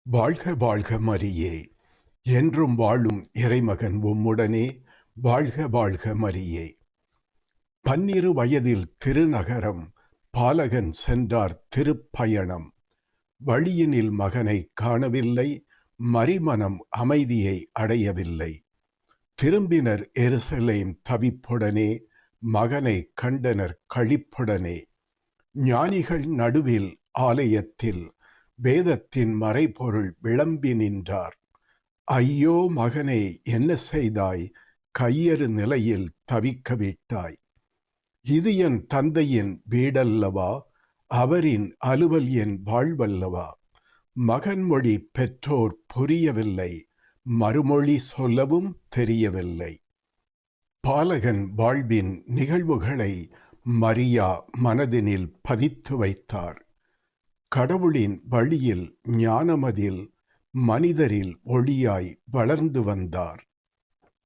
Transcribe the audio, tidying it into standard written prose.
வாழ்க வாழ்க மரியே! என்றும் வாழும் இறைமகன் உம்முடனே வாழ்க வாழ்க மரியே! 12 வயதில் திருநகரம் பாலகன் சென்றார் திருப்பயணம். வழியினில் மகனைக் காணவில்லை, மரிமனம் அமைதியை அடையவில்லை. திரும்பினர் எருசலேம் தவிப்புடனே, மகனைக் கண்டனர் களிப்புடனே. ஞானிகள் நடுவில் ஆலயத்தில் வேதத்தின் மறைபொருள் விளம்பி நின்றார். ஐயோ மகனே, என்ன செய்தாய்? கையறு நிலையில் தவிக்க விட்டாய். இது என் தந்தையின் வீடல்லவா? அவரின் அலுவல் என் வாழ்வல்லவா? மகன் மொழி பெற்றோர் புரியவில்லை, மறுமொழி சொல்லவும் தெரியவில்லை. பாலகன் வாழ்வின் நிகழ்வுகளை மரியா மனதினில் பதித்து வைத்தார். கடவுளின் வழியில் ஞானமதில் மனிதரில் ஒளியாய் வளர்ந்து வந்தார்.